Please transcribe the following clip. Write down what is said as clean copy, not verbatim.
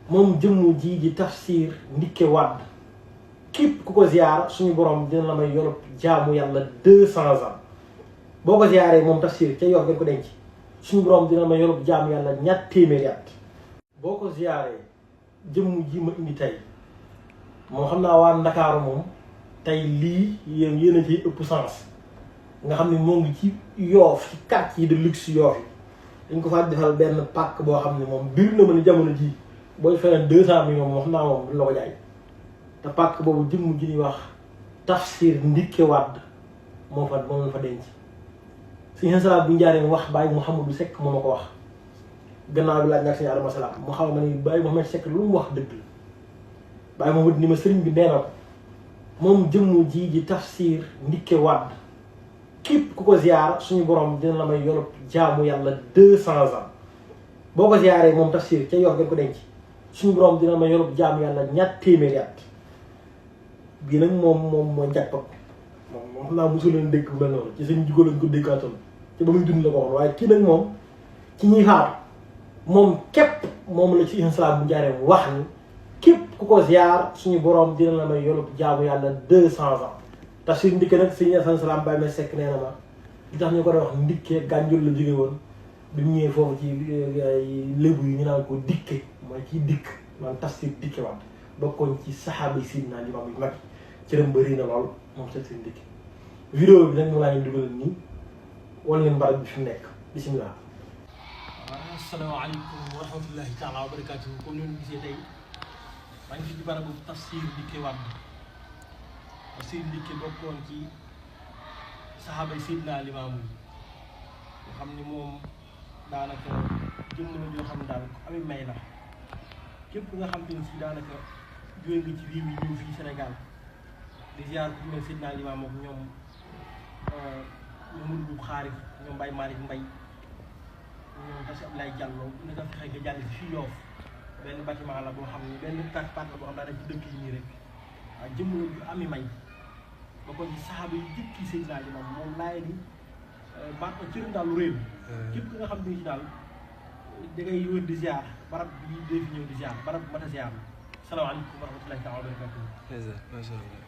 moom jëmm ji di Tafsir Ndické Wade képp ku ko ziar suñu borom dina la may yorub jaamu yàlla 200 ans boo ko ziaree moom Tafsir ca yor ngeen ko denc suñu borom dina la may yorub jaamu yàlla ñaar téeméeri at boo ko ziaree jëmm ji ma indi tey moo xam naa waa Ndakaaru moom tey lii yéen a ciy ëpp sens nga xam ne moo ngi ci Yoff ci quartier de luxe Yoff yi dañ ko fa defal benn pàkk boo xam ne moom biir na ma ni jamono ji booy feneen 200 millions moom xam naa moom du la ko jaay te pàkk boobu jëmm ji ñuy wax Tafsir Ndické Wade moom la fa denc suñu salaam bu njaaree wax Baye Mouhamadou Seck moo ma ko wax gannaaw bi laaj nag suñu Adama Salaam mu xam ma ni Baye Mouhamadou Seck lu mu wax dëgg la Baye Mouhamadou ni ma sëriñ bi nee na ko moom jëmm ji di Tafsir Ndické Wade képp ku ko ziar suñu borom dina la may yorub jaamu yàlla 200 ans boo ko ziaree moom Tafsir ca yor ngeen ko denc suñu borom dina la may yorub jaamu yàlla ñaar téeméeri at bii nag moom mooy jackpot moom xam naa mosu leen dégg bu mel noonu ci seen jugóo lañ ko déggaatoon ci ba muy dund la ko waxoon waaye kii nag moom ci ñuy faatu moom képp moom la ci insalaam bu jaaree mu wax ni képp ku ko ziar suñu borom dina la may yorub jaamu yàlla 200 ans Tafsir Ndické nag suñu salaam Baye ma Seck nee na ma li tax ñu ko doon wax Ndické Gànjool la jóge woon bi mu ñëwee foofu ci lébu yi ñu naan ko dikke mooy ciy dikk man Tafsir Ndické Wade bokkoon ci saxaaba yi Seydina Limaamu yu mag cëram bëri na lool moom Tafsir Ndické vidéo bi nag mu laa leen dugal nii wan leen barab bi fi mu nekk bisimilah. waaw asalaamaaleykum wa rahmatullahi taala wa barakaatu comme ni ñu gisee tey maa ngi fi ci barabu Tafsir Ndické Wade Tafsir Ndické bokkoon ci saxaaba yi Seydina Limaamu yi nga xam ni moom daanaka jëmm la joo xam ne daal ku ami may la képp nga xam te ne si daanaka jóge nga ci réew yi ñëw fii Sénégal di ziar ku mel Seydina Limaamu ak ñoom Mamadou Boub Xaarif ñoom Baye Malick Mbaye ñoom Tafsir Abdoulaye Diallo nga nga fexe nga jàll si fii Yoff benn bâtiment la boo xam ne benn part la boo xam daa def ci dëkk yi nii rek waaw jëmm la ju ami may ba ko ci saxaaba yi jëkki Seydina Limaamu moom laay ni baat ko cëram daal lu réew képp ki nga xam ne ci daal da ngay wër di ziar barab bi dee fi ñëw di ziar barab bu mat a ziar la salaamaaleykum wa rahmatullahi taala wa barakatuh